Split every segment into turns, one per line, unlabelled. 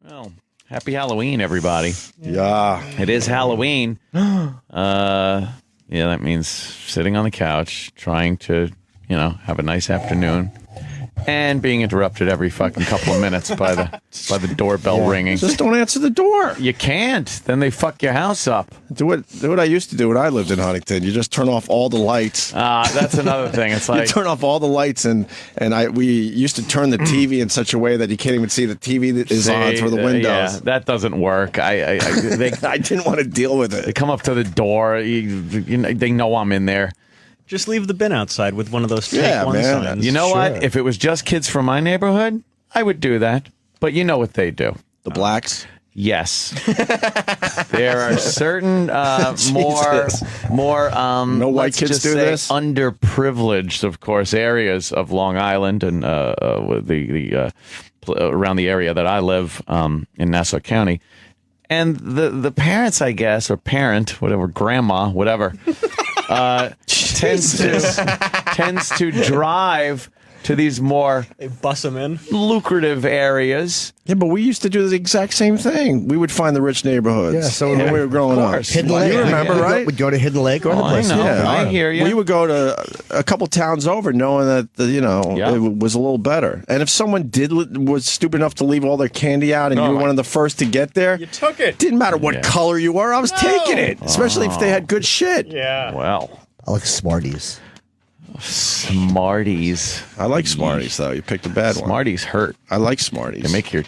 Well, happy Halloween, everybody.
Yeah.
It is Halloween. Yeah, that means sitting on the couch, trying to, have a nice afternoon, and being interrupted every fucking couple of minutes by the doorbell ringing.
Just don't answer the door.
You can't. Then they fuck your house up.
Do what I used to do when I lived in Huntington. You just turn off all the lights.
That's another thing. It's like
you turn off all the lights, and we used to turn the TV in such a way that you can't even see the TV that is on through the windows.
Yeah, that doesn't work. I
didn't want to deal with it.
They come up to the door. They know I'm in there.
Just leave the bin outside with one of those take one signs.
You know what? If it was just kids from my neighborhood, I would do that. But you know what they do.
The blacks?
Yes. There are certain more
no white kids do this?
underprivileged, of course, areas of Long Island and the around the area that I live in Nassau County. And the parents, I guess, or parent, whatever, grandma, whatever, tends to drive to these more
they bus them in
lucrative areas.
Yeah, but we used to do the exact same thing. We would find the rich neighborhoods.
Yeah, so
when we were growing up.
Hidden Lake.
You remember, right?
We'd go to Hidden Lake or other places.
I know.
Yeah,
I hear you.
We would go to a couple towns over, knowing that it was a little better. And if someone was stupid enough to leave all their candy out, and you were one of the first to get there,
you took it.
Didn't matter what color you were. I was taking it, especially if they had good shit.
Yeah.
Well,
I like Smarties.
Smarties.
I like Smarties, though. You picked a bad one.
Smarties hurt.
I like Smarties.
They make your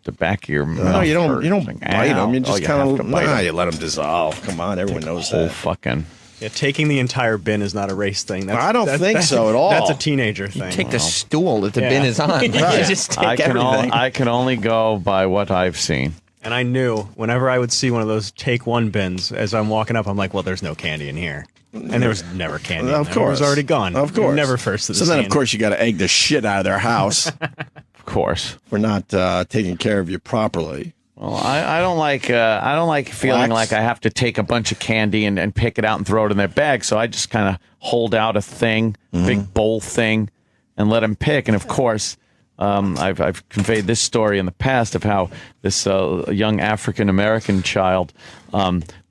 the back of your mouth.
No, you don't.
hurt.
You don't
Like,
bite them. You just kind of.
bite
You let them dissolve. Come on, everyone knows
whole
that.
fucking.
Yeah, taking the entire bin is not a race thing.
I don't think so at all.
That's a teenager thing.
Take the stool that the bin is on. You just take everything.
I can only go by what I've seen.
And I knew whenever I would see one of those take one bins as I'm walking up, I'm like, well, there's no candy in here. And there was never candy.
Of course.
It was already gone.
Of course.
Never first to the
So then,
scene.
of course, you got to egg the shit out of their house
Of course.
for not taking care of you properly.
Well, I don't like feeling
Blacks?
like I have to take a bunch of candy and pick it out and throw it in their bag. So I just kind of hold out a thing, big bowl thing, and let them pick. And of course, I've conveyed this story in the past of how this young African American child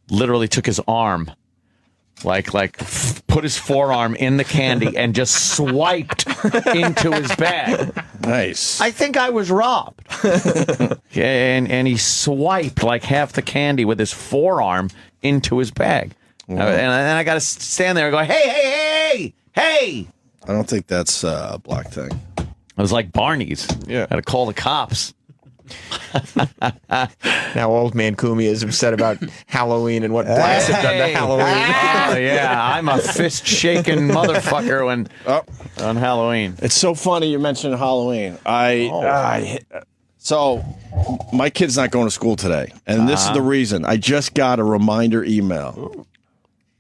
literally took his arm. Like put his forearm in the candy and just swiped into his bag.
Nice.
I think I was robbed. and he swiped like half the candy with his forearm into his bag. And I got to stand there and go, hey.
I don't think that's a black thing.
It was like Barney's.
Yeah.
Had to call the cops.
Now old man Kumi is upset about Halloween and what blacks have done to Halloween.
Oh, yeah. I'm a fist-shaking motherfucker on Halloween.
It's so funny you mentioned Halloween. So my kid's not going to school today, and this is the reason. I just got a reminder email,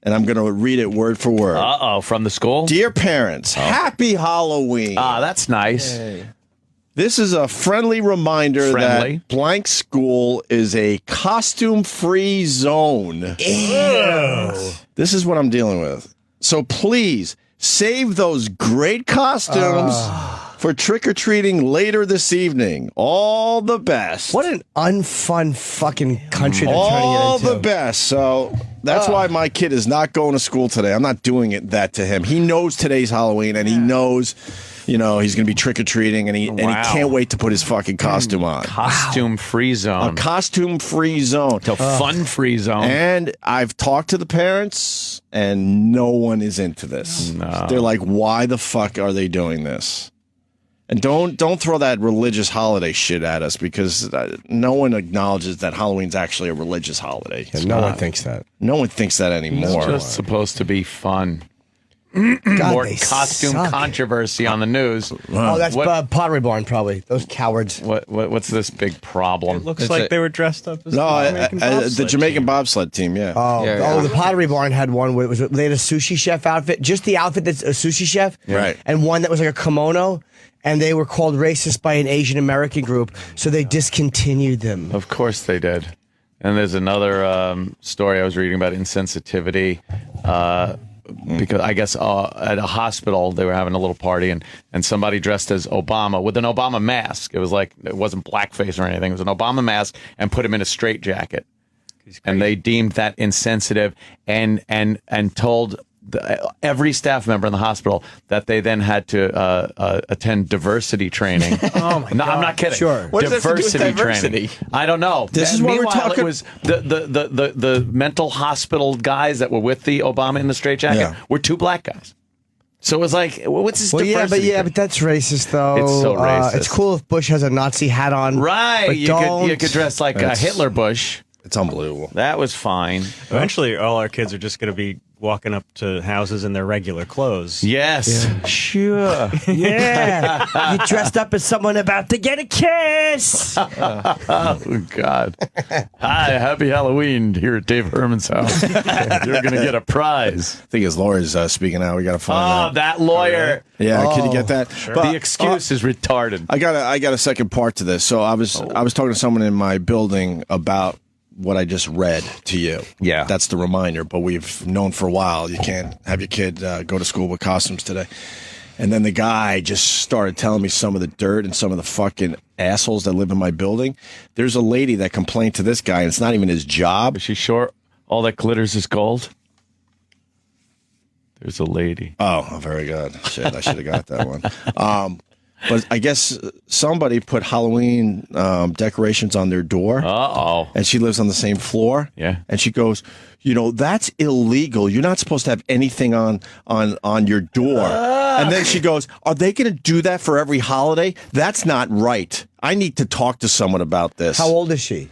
and I'm going to read it word for word.
Uh-oh, from the school?
Dear parents, happy Halloween.
That's nice.
This is a friendly reminder that blank school is a costume-free zone. Ew. This is what I'm dealing with. So please, save those great costumes for trick-or-treating later this evening. All the best.
What an unfun fucking country they're trying to get into.
All the best. So that's why my kid is not going to school today. I'm not doing that to him. He knows today's Halloween, and he knows... he's going to be trick-or-treating, and he can't wait to put his fucking costume on.
Costume-free zone.
A costume-free zone.
A fun-free zone.
And I've talked to the parents, and no one is into this.
No.
They're like, why the fuck are they doing this? And don't throw that religious holiday shit at us, because no one acknowledges that Halloween's actually a religious holiday.
Yeah, no one thinks that.
No one thinks that anymore.
It's just supposed to be fun.
God,
More
they
costume
suck.
controversy on the news.
Oh, that's
What-
Pottery Barn, probably. Those cowards.
What's this big problem?
It looks like they were dressed up as
No,
Jamaican
the
bobsled
Jamaican
team.
bobsled team, yeah.
Oh, the Pottery Barn had one where they had a sushi chef outfit, just the outfit that's a sushi chef,
Right.
and one that was like a kimono, and they were called racist by an Asian American group, so they discontinued them.
Of course they did. And there's another story I was reading about insensitivity. because I guess at a hospital they were having a little party and somebody dressed as Obama with an Obama mask. It was like, it wasn't blackface or anything. It was an Obama mask and put him in a straitjacket. And they deemed that insensitive and told every staff member in the hospital that they then had to attend diversity training.
Oh my God.
No, I'm not kidding.
Sure.
What does that have to do with
Training.
diversity?
I don't know.
This is what we're
Meanwhile,
talking-
It was the mental hospital guys that were with the Obama in the straitjacket were 2 black guys. So it was like, what's this diversity?
but that's racist, though.
It's so racist.
It's cool if Bush has a Nazi hat on.
Right.
But
You could dress like a Hitler Bush.
It's unbelievable.
That was fine.
Eventually, all our kids are just going to be walking up to houses in their regular clothes.
Yes. Sure.
Yeah. You dressed up as someone about to get a kiss.
Oh, God. Hi, happy Halloween here at Dave Herman's house. You're going to get a prize.
I think his lawyer's speaking out. We got to find
Oh,
out.
that lawyer.
Yeah, can you get that? But,
The excuse is retarded.
I got a second part to this. So I was talking to someone in my building about what I just read to you.
Yeah.
That's the reminder, but we've known for a while you can't have your kid go to school with costumes today. And then the guy just started telling me some of the dirt and some of the fucking assholes that live in my building. There's a lady that complained to this guy, and it's not even his job.
Is she sure all that glitters is gold? There's a lady.
Oh, very good. Shit, I should have got that one. But I guess somebody put Halloween decorations on their door.
Uh-oh.
And she lives on the same floor.
Yeah.
And she goes, that's illegal. You're not supposed to have anything on your door. And then she goes, are they going to do that for every holiday? That's not right. I need to talk to someone about this.
How old is she?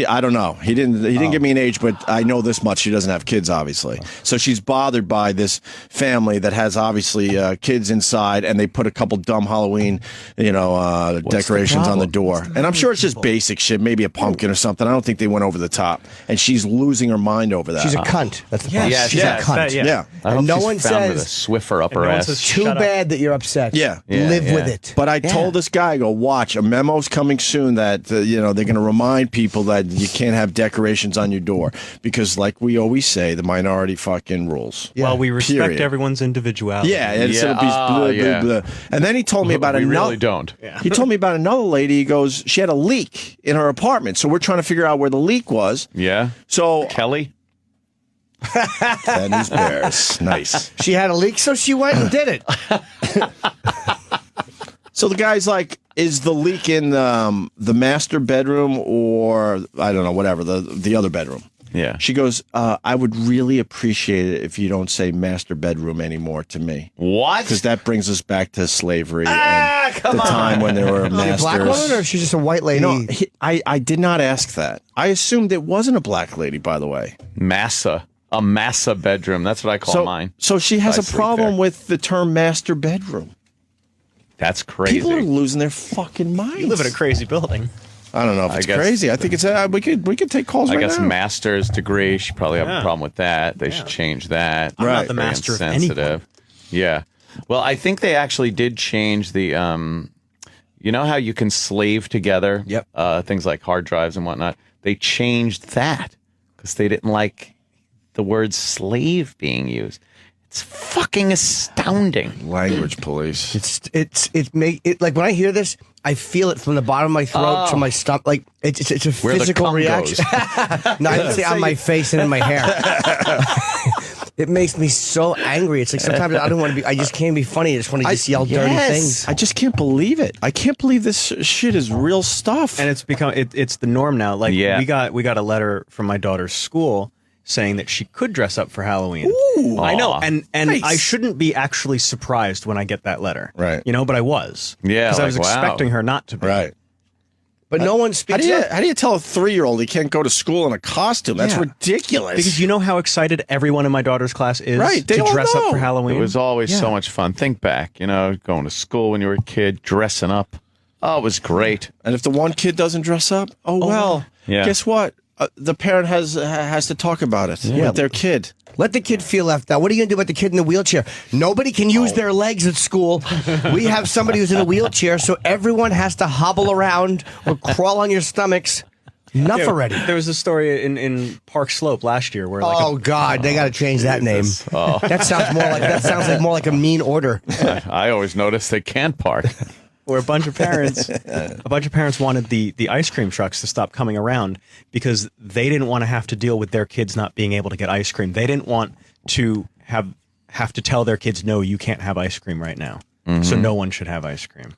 I don't know. He didn't give me an age, but I know this much. She doesn't have kids, obviously. So she's bothered by this family that has obviously kids inside, and they put a couple dumb Halloween, decorations on the door. And I'm sure it's just basic shit, maybe a pumpkin or something. I don't think they went over the top. And she's losing her mind over that.
She's a cunt. That's the problem.
Yeah,
she's
yeah,
a cunt.
Yeah.
I hope
And no
she's
one
found with a
says-
Swiffer up her
no one
ass.
says-
Too
Shut up.
bad that you're upset.
Yeah.
Live
Yeah.
with it.
But I told this guy, I go, watch, a memo's coming soon that, they're going to remind people that you can't have decorations on your door. Because like we always say, the minority fucking rules.
Well, we respect
Period.
everyone's individuality.
Yeah, and so
Yeah.
it'll be blah,
Yeah.
blah, blah. And then he told me about
We
another.
really don't.
He told me about another lady. He goes, she had a leak in her apartment. So we're trying to figure out where the leak was.
Yeah?
So
Kelly?
Benny's Bears. Nice.
She had a leak, so she went and did it.
So the guy's like, is the leak in the master bedroom or I don't know, whatever, the other bedroom?
Yeah.
She goes, I would really appreciate it if you don't say master bedroom anymore to me.
What?
Because that brings us back to slavery and the time when there were
Is she a
masters.
black woman or is she just a white lady?
No, I did not ask that. I assumed it wasn't a black lady, by the way.
Massa. A massa bedroom. That's what I call mine.
So she has
I
a
sleep
problem
there.
with the term master bedroom.
That's crazy.
People are losing their fucking minds.
You live in a crazy building.
I don't know if
I
it's
guess-
crazy. I think it's we could take calls
I
right
guess
now.
master's degree. She probably have a
Yeah.
problem with that. They should change that.
I'm not
Right.
the
Very
master of
insensitive.
anything.
Yeah. Well, I think they actually did change the. You know how you can slave together.
Yep.
Things like hard drives and whatnot. They changed that because they didn't like the word slave being used. It's fucking astounding.
Language police.
It like when I hear this, I feel it from the bottom of my throat to my stomach. Like it's a
Where the
physical
cum
reaction. No, I didn't say on my face and in my hair. It makes me so angry. It's like sometimes I don't want to be. I just can't be funny. I just want to just yell dirty things.
I just can't believe it. I can't believe this shit is real stuff.
And it's become it's the norm now. Like
Yeah.
we got a letter from my daughter's school saying that she could dress up for Halloween. I know,
Aw.
and
Nice.
I shouldn't be actually surprised when I get that letter,
Right.
But I was,
Yeah,
because I was
like, wow.
expecting her not to be.
right.
But no one
How
speaks
do you
up.
how do you tell a 3-year-old he can't go to school in a costume? That's
Yeah.
ridiculous.
Because you know how excited everyone in my daughter's class is
Right, they
to
all
dress up
know.
for Halloween.
It was always
Yeah.
so much fun. Think back, going to school when you were a kid, dressing up. Oh, it was great.
and if the one kid doesn't dress up, well,
Yeah.
guess what? The parent has to talk about it with their kid.
Let the kid feel left out. What are you going to do about the kid in the wheelchair? Nobody can use their legs at school. We have somebody who's in a wheelchair, so everyone has to hobble around or crawl on your stomachs. Enough already.
There was a story in Park Slope last year where
Oh God, they got to change that name.
Oh.
That sounds like more like a mean order.
I always notice they can't park.
where a bunch of parents wanted the ice cream trucks to stop coming around because they didn't want to have to deal with their kids not being able to get ice cream. They didn't want to have to tell their kids, no, you can't have ice cream right now. So no one should have ice cream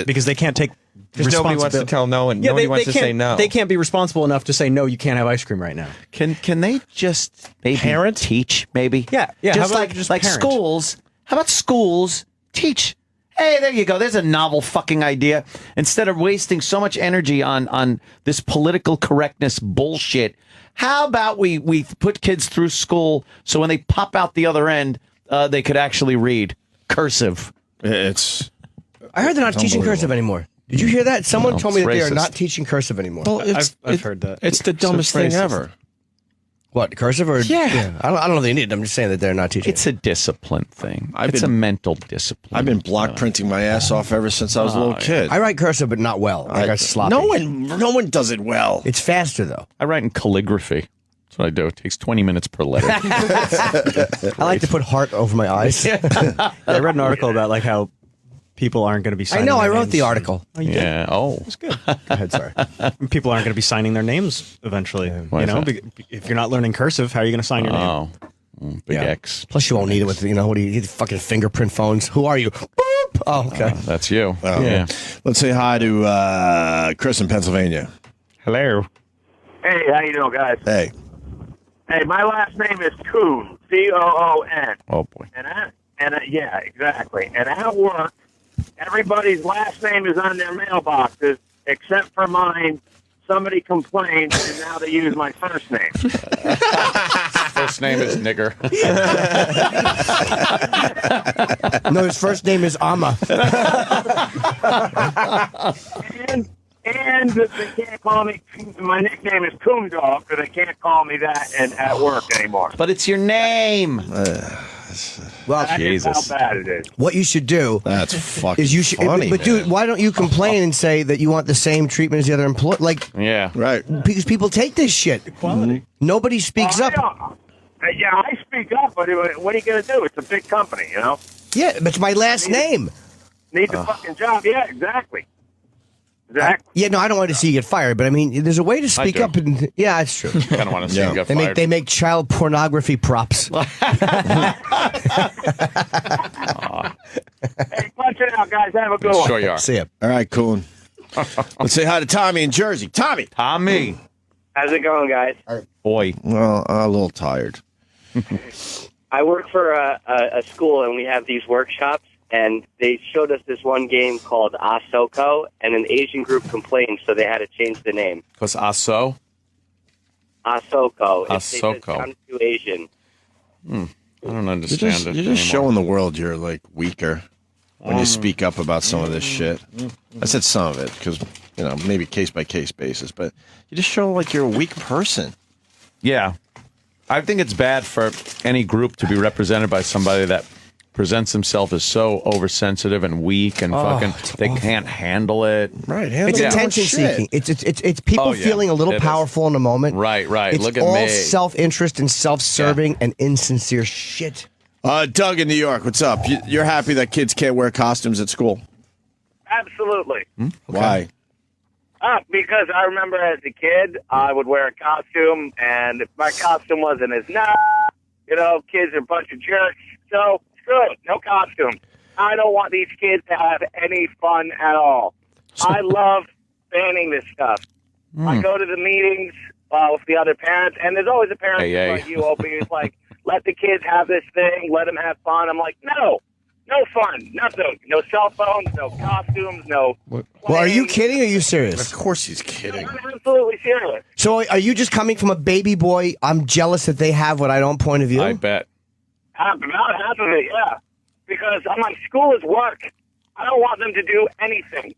because they can't take.
Because nobody wants to tell no, and nobody wants to say no.
They can't be responsible enough to say no. You can't have ice cream right now.
Can they just maybe teach? Maybe
Yeah.
Just
how
like
about
like
parent?
schools. How about schools teach? Hey, there you go. There's a novel fucking idea. Instead of wasting so much energy on this political correctness bullshit, how about we put kids through school so when they pop out the other end, they could actually read cursive.
I
heard they're not teaching cursive anymore. Did you hear that? Someone told me that they are
racist.
not teaching cursive anymore.
Well,
I've heard that.
It's the dumbest thing ever.
What, cursive or?
Yeah.
I don't know if they need it. I'm just saying that they're not teaching.
It's a discipline thing. It's a mental discipline.
I've been block printing my ass off ever since I was a little kid.
I write cursive, but not well. I got sloppy.
No one does it well.
It's faster though.
I write in calligraphy. That's what I do. It takes 20 minutes per letter.
I like to put heart over my eyes.
I read an article about like how people aren't going to be
I
signing
know. I
their
wrote
names.
the article.
Yeah. Oh.
It's good. Go ahead, sorry. People aren't going to be signing their names eventually.
Why
You
is
know,
that?
if you're not learning cursive, how are you going to sign your name?
Oh. Big
Yeah.
X.
Plus, you won't need it with what do you get? Fucking fingerprint phones. Who are you? Boop. Oh, okay.
That's you.
Yeah. Let's say hi to Chris in Pennsylvania.
Hello.
Hey, how you doing, guys?
Hey.
Hey, my last name is Coon, C-O-O-N.
Oh, boy.
Yeah, exactly. And at work, everybody's last name is on their mailboxes, except for mine. Somebody complained, and now they use my first name.
First name is Nigger.
No, his first name is Amma.
And they can't call me. My nickname is Coon Dog, but they can't call me that at work anymore.
But it's your name.
Well,
That's
Jesus.
how bad it is.
what you should do
That's fucking
is you should.
funny,
but dude,
man.
why don't you complain and say that you want the same treatment as the other employee? Like,
Yeah.
Right.
because people take this shit.
Quality.
Nobody speaks up.
Yeah, I speak up, but what are you going to do? It's a big company, you know?
Yeah, but it's my last name.
Need the fucking job. Yeah, exactly. Exactly.
Yeah, no, I don't want to see you get fired, but I mean, there's a way to speak
do.
up. And yeah, it's true.
Kind of want to see you get
They
fired.
make child pornography props.
Hey, punch it out, guys. Have a good one.
Sure you are.
See ya.
All right, Coon. Let's say hi to Tommy in Jersey. Tommy.
Tommy.
How's it going, guys?
Boy.
Well, I'm a little tired.
I work for a school, and we have these workshops, and they showed us this one game called Ahsoka, and an Asian group complained, so they had to change the name.
Because Aso?
Ahsoka. They said
Ahsoka.
sounds too Asian.
I don't
You're
understand
just,
it
you're just
anymore.
showing the world you're like weaker when you speak up about some of this shit. I said some of it because, maybe case by case basis, but you just show like you're a weak person.
Yeah. I think it's bad for any group to be represented by somebody that presents himself as so oversensitive and weak and fucking they can't handle it.
Right.
It's
handle
attention
shit.
seeking. It's people
Oh, yeah.
feeling a little
It is.
powerful in a moment.
Right.
It's
Look at
all
me.
self-interest and self-serving and insincere shit.
Doug in New York, what's up? You're happy that kids can't wear costumes at school?
Absolutely.
Why?
Because I remember as a kid, I would wear a costume, and if my costume wasn't as nice, kids are a bunch of jerks. So, screw it. No costume. I don't want these kids to have any fun at all. I love banning this stuff. I go to the meetings with the other parents, and there's always a parent like you, Opie, who's like, let the kids have this thing, let them have fun. I'm like, no fun, nothing. No cell phones, no costumes, no...
Well, are you kidding or are you serious?
Of course he's kidding.
I'm absolutely serious.
So are you just coming from a baby boy, I'm jealous that they have what I don't point of view?
I bet.
About half of it, yeah. Because I'm like, school is work. I don't want them to do anything.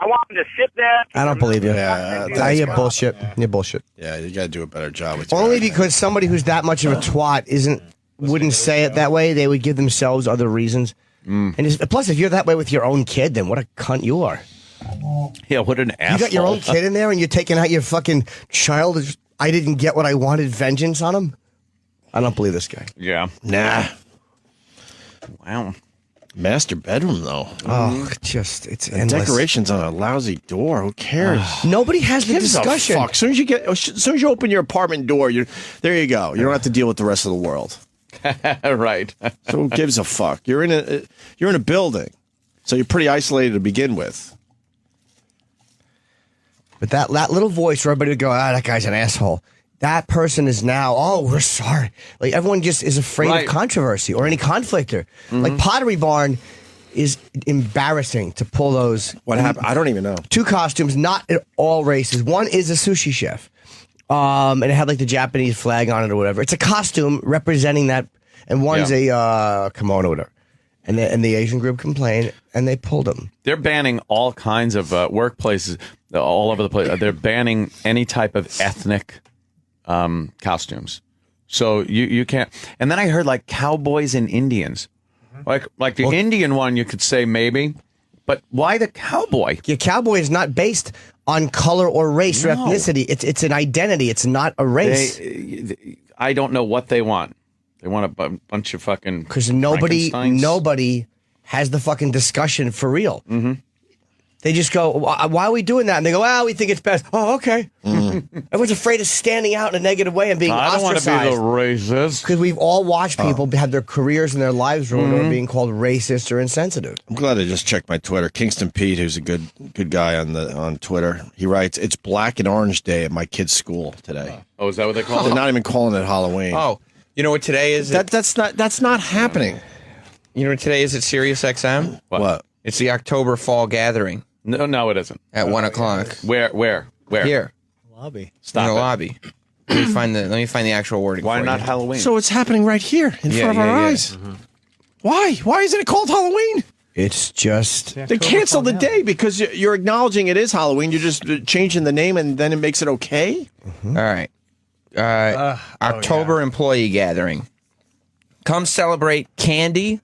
I want them to sit there.
I don't believe you.
Yeah,
You're bullshit. You're bullshit.
Yeah, you got to do a better job with your
Only
accent.
because somebody who's that much of a twat wouldn't say it that way. They would give themselves other reasons. And plus, if you're that way with your own kid, then what a cunt you are.
Yeah, what an asshole.
You got your own kid in there and you're taking out your fucking childish, I didn't get what I wanted vengeance on him? I don't believe this guy.
Yeah.
Nah.
Wow.
Master bedroom, though.
Oh, it's
And
endless.
decorations on a lousy door. Who cares?
Nobody has the
Gives a
discussion.
fuck. As soon as you open your apartment door, there you go. You don't have to deal with the rest of the world.
Right.
So who gives a fuck? You're in a building, so you're pretty isolated to begin with.
But that little voice for everybody to go, that guy's an asshole. That person is now, we're sorry. Like, everyone just is afraid of controversy or any conflicter. Like, Pottery Barn is embarrassing to pull those.
What happened? I don't even know.
2 costumes, not at all races. One is a sushi chef. And it had, like, the Japanese flag on it or whatever. It's a costume representing that. And one's a kimono or whatever. And the Asian group complained, and they pulled them.
They're banning all kinds of workplaces all over the place. They're banning any type of ethnic costumes. So you can't. And then I heard like cowboys and Indians. Like the Indian one, you could say maybe. But why the cowboy?
Your cowboy is not based on color or race or ethnicity. It's an identity. It's not a race.
I don't know what they want. They want a bunch of fucking
because nobody has the fucking discussion for real. Mm-hmm. They just go, why are we doing that? And they go, we think it's best. Oh, okay. Everyone's afraid of standing out in a negative way and being ostracized.
I don't want to be the racist.
Because we've all watched people have their careers and their lives ruined or being called racist or insensitive.
I'm glad I just checked my Twitter. Kingston Pete, who's a good guy on Twitter, he writes, "It's Black and Orange Day at my kid's school today."
Oh, is that what they call it?
They're not even calling it Halloween.
Oh, you know what today is?
That's not happening.
You know what today is at Sirius XM?
What?
It's the October Fall Gathering.
No, it isn't.
At 1 o'clock.
Where?
Here.
Lobby.
Stop in the lobby. Let me find the actual wording.
Why
for
not
you.
Halloween?
So it's happening right here in front of our eyes. Mm-hmm. Why? Why isn't it called Halloween?
It's just
they canceled the day because you're acknowledging it is Halloween. You're just changing the name, and then it makes it okay.
Mm-hmm. All right. October employee gathering. Come celebrate candy,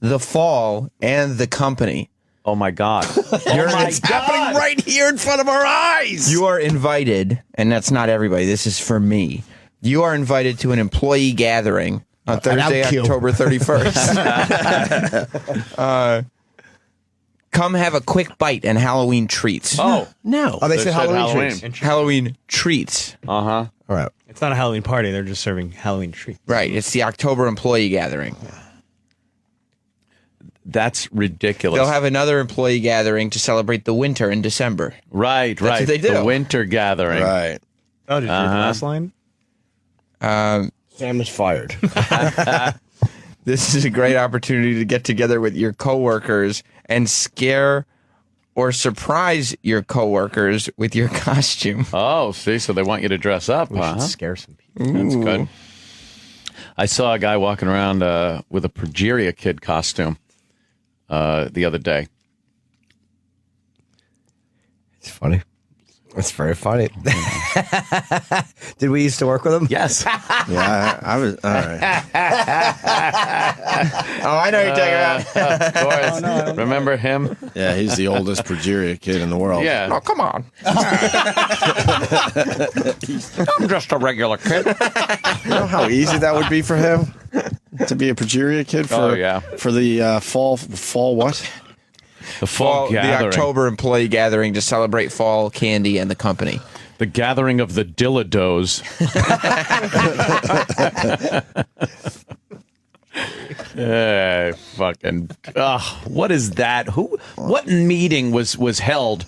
the fall, and the company.
Oh my God!
It's happening right here in front of our eyes.
You are invited, and that's not everybody. This is for me. You are invited to an employee gathering on Thursday, October 31st. Come have a quick bite and Halloween treats.
Oh
no!
Oh, they said Halloween treats.
Halloween treats.
Uh-huh.
All right.
It's not a Halloween party. They're just serving Halloween treats.
Right. It's the October employee gathering.
That's ridiculous.
They'll have another employee gathering to celebrate the winter in December.
Right.
That's what they do.
The winter gathering.
Right.
Oh, did you read the last line?
Sam is fired.
This is a great opportunity to get together with your coworkers and scare or surprise your coworkers with your costume.
Oh, see, so they want you to dress up,
We should scare some people.
That's good. I saw a guy walking around with a Progeria kid costume the other day.
It's funny. It's very funny. Did we used to work with him?
Yes.
Yeah, I was. All right.
Oh, I know who you're talking about.
Of course. Remember him?
Yeah, he's the oldest Progeria kid in the world.
Yeah.
Oh, come on.
I'm just a regular kid.
You know how easy that would be for him to be a Progeria kid for the fall what?
The fall
The
gathering.
October employee gathering to celebrate fall candy and the company.
The gathering of the Dillados. Fucking. What is that? What meeting was held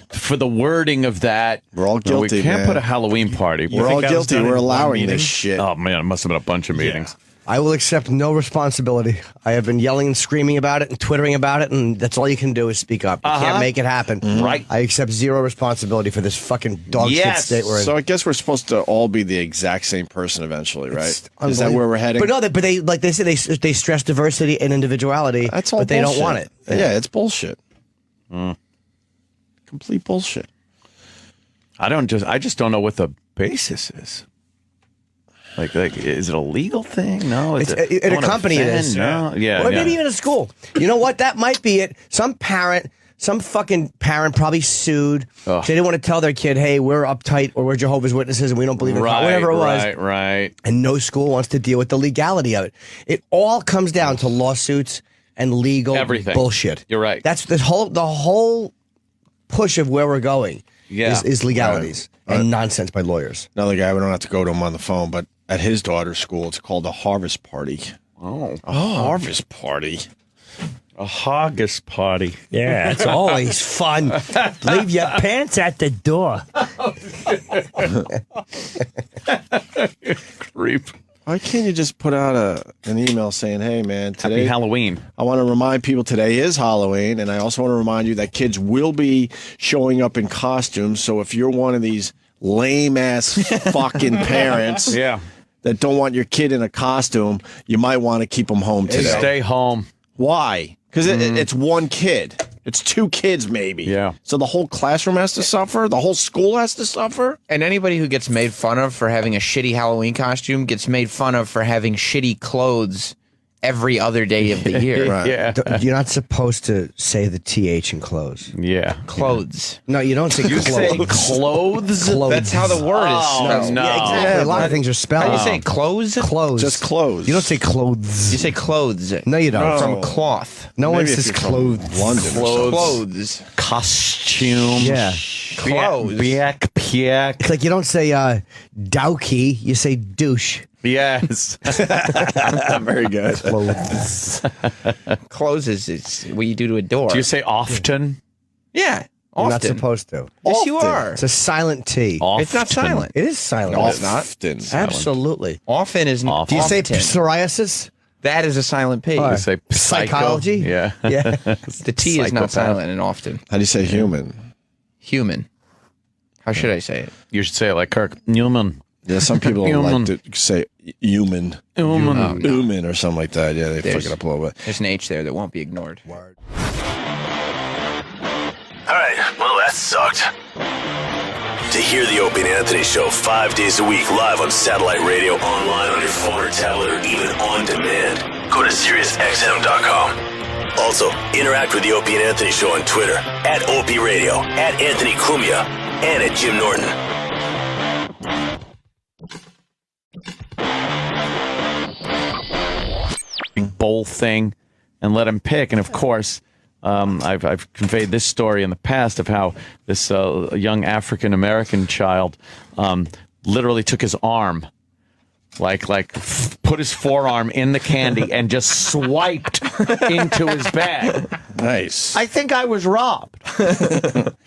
for the wording of that?
We're all guilty.
We can't
man.
put a Halloween party.
We're all guilty. We're allowing this shit.
Oh man, it must have been a bunch of meetings.
I will accept no responsibility. I have been yelling and screaming about it and twittering about it, and that's all you can do is speak up. You can't make it happen.
Right.
I accept zero responsibility for this fucking dog shit state we're in.
So I guess we're supposed to all be the exact same person eventually, right? Is that where we're heading?
But they like they say they stress diversity and individuality.
That's all
but they
bullshit.
don't want it.
Yeah, it's bullshit. Complete bullshit.
I just don't know what the basis is. Like, is it a legal thing? No.
It's at a company it is.
No. Yeah.
Or maybe even a school. You know what? That might be it. Some parent Some fucking parent probably sued.
Ugh.
They didn't want to tell their kid, hey, we're uptight or we're Jehovah's Witnesses and we don't believe in God, whatever it was.
Right.
And no school wants to deal with the legality of it. It all comes down to lawsuits and legal bullshit.
You're right.
That's the whole push of where we're going is legalities and nonsense by lawyers.
Another guy, we don't have to go to him on the phone, but at his daughter's school, it's called a harvest party.
Oh.
A harvest party.
A haggis party.
Yeah, it's always fun. Leave your pants at the door.
Creep.
Why can't you just put out an email saying, hey, man, today...
Happy Halloween.
I want to remind people today is Halloween, and I also want to remind you that kids will be showing up in costumes, so if you're one of these lame-ass fucking parents that don't want your kid in a costume, you might want to keep them home today.
Stay home.
Why? Because it's one kid. It's two kids, maybe.
Yeah.
So the whole classroom has to suffer? The whole school has to suffer?
And anybody who gets made fun of for having a shitty Halloween costume gets made fun of for having shitty clothes every other day of the year.
Right.
Yeah.
You're not supposed to say the TH in clothes.
Yeah.
Clothes.
No, you don't say
You say
clothes.
clothes?
That's how the word is spelled.
No.
Yeah, exactly. A lot of things are spelled.
How do you say clothes?
Clothes.
Just clothes.
You don't say clothes.
You say clothes.
No, you don't.
From cloth.
No one
Maybe if
says
you're from
clothes.
London or something.
Clothes.
Costume.
Yeah.
Clothes.
Piak.
It's like you don't say dowkey, you say douche.
Yes.
Very good.
Clothes.
Clothes is what you do to a door.
Do you say often?
Yeah.
You're
Often.
not supposed to.
Yes, you are.
It's a silent T.
Often.
It's not silent.
It is silent.
Often.
Absolutely.
Often is not.
Do you say
often.
psoriasis?
That is a silent P.
You say psycho?
Psychology?
Yeah.
Yeah.
The T is not
Psychopath.
silent in often.
How do you say human?
Human. How should I say it?
You should say it like Kirk Newman.
Yeah, some people don't
Human.
like to say human.
Human.
Human or something like that. Yeah, they
There's-
fuck it up a little bit.
There's an H there that won't be ignored.
All right, well, that sucked. To hear the Opie and Anthony Show 5 days a week live on satellite radio, online on your phone or tablet, or even on demand, go to SiriusXM.com. Also, interact with the Opie and Anthony Show on Twitter, at Opie Radio, at Anthony Cumia, and at Jim Norton.
Bowl thing and let him pick. And of course, I've conveyed this story in the past of how this young African American child literally took his arm, put his forearm in the candy and just swiped into his bag.
Nice.
I think I was robbed.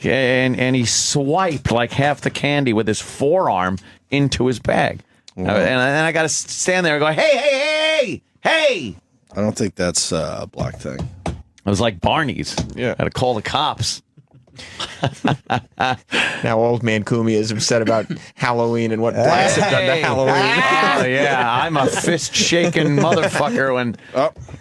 and he swiped like half the candy with his forearm into his bag. And I got to stand there and go, hey.
I don't think that's a black thing.
It was like Barney's.
Yeah.
Had to call the cops.
Now old man Kumi is upset about Halloween and what blacks have done to Halloween.
Oh, yeah. I'm a fist-shaking motherfucker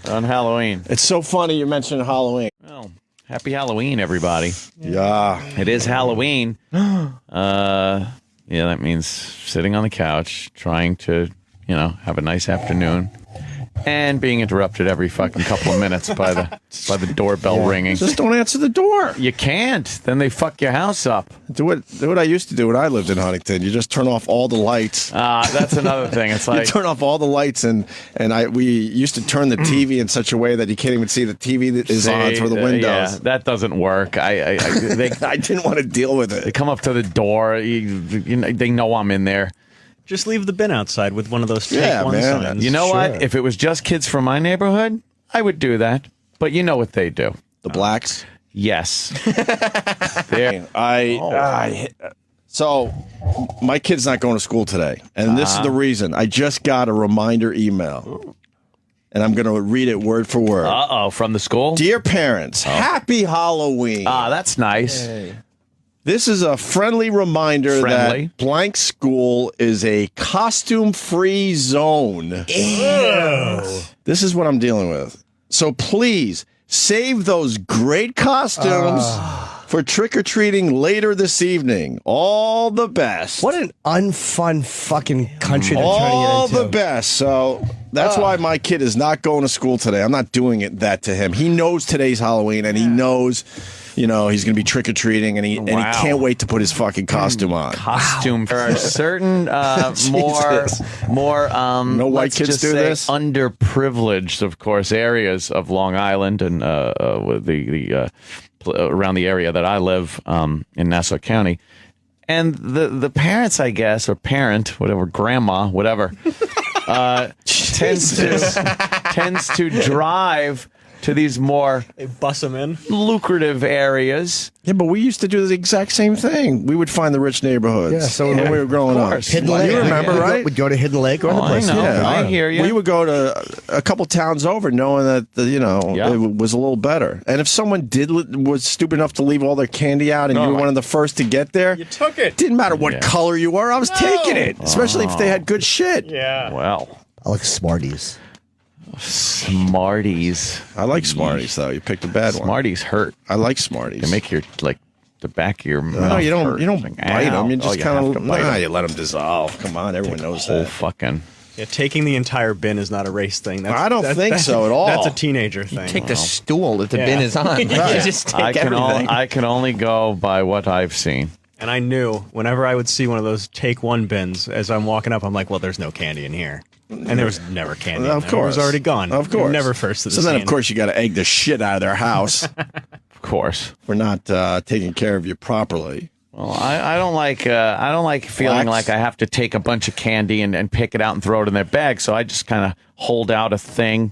on Halloween.
It's so funny you mentioned Halloween.
Well, happy Halloween, everybody.
Yeah.
It is Halloween. Yeah, that means sitting on the couch, trying to, have a nice afternoon. And being interrupted every fucking couple of minutes by the doorbell ringing.
Just don't answer the door.
You can't. Then they fuck your house up.
Do what I used to do when I lived in Huntington. You just turn off all the lights.
That's another thing. It's
You
like
turn off all the lights, and we used to turn the TV in such a way that you can't even see the TV that is on through the windows.
Yeah, that doesn't work.
I didn't want to deal with
They
it.
come up to the door. They know I'm in there.
Just leave the bin outside with one of those take
Yeah,
one
man.
signs.
You know what? If it was just kids from my neighborhood, I would do that. But you know what they do.
The blacks.
Yes. There.
So my kid's not going to school today, and this is the reason. I just got a reminder email, and I'm going to read it word for word.
Uh-oh, from the school?
Dear parents, happy Halloween.
That's nice.
This is a friendly reminder that blank school is a costume-free zone. Ew. This is what I'm dealing with. So please, save those great costumes for trick-or-treating later this evening. All the best.
What an unfun fucking country they're turning
All
it into.
the best. So that's why my kid is not going to school today. I'm not doing that to him. He knows today's Halloween, and he knows... you know, he's going to be trick or treating, and he can't wait to put his fucking costume on.
Costume. There are certain more
no white kids do this.
Underprivileged, of course, areas of Long Island and with the around the area that I live in Nassau County. And the parents, I guess, or parent, whatever, grandma, whatever, tends to drive to these more
They bus them in.
lucrative areas.
Yeah, but we used to do the exact same thing. We would find the rich neighborhoods.
Yeah, so
when we were growing up.
Hidden Lake.
You remember, right?
We'd go to Hidden Lake or the
I
place.
know.
Yeah,
I hear you.
We would go to a couple towns over, knowing that it was a little better. And if someone was stupid enough to leave all their candy out, and you were one of the first to get there,
You took it.
didn't matter what color you were. I was taking it, especially if they had good shit.
Yeah.
Well,
I like Smarties.
Smarties.
I like Smarties, though. You picked a bad one.
Smarties hurt.
I like Smarties.
They make your the back of your mouth.
No, you don't.
hurt.
You don't
Like,
bite
ow.
them. You just kind
have to
of
bite 'em.
you let them dissolve. Come on, everyone knows
Whole
that.
fucking.
Yeah, taking the entire bin is not a race thing.
I don't think so at all.
That's a teenager thing.
Take the stool that the bin is on. Like,
Right.
you just take everything.
I can only go by what I've seen.
And I knew whenever I would see one of those take one bins as I'm walking up, I'm like, well, there's no candy in here. And there was never candy.
Of
It
course.
was already gone.
Of course.
Never first to the
So then, of
scene.
course, you got to egg the shit out of their house
Of course.
for not taking care of you properly.
Well, I don't like feeling
Blacks.
like I have to take a bunch of candy and pick it out and throw it in their bag. So I just kind of hold out a thing.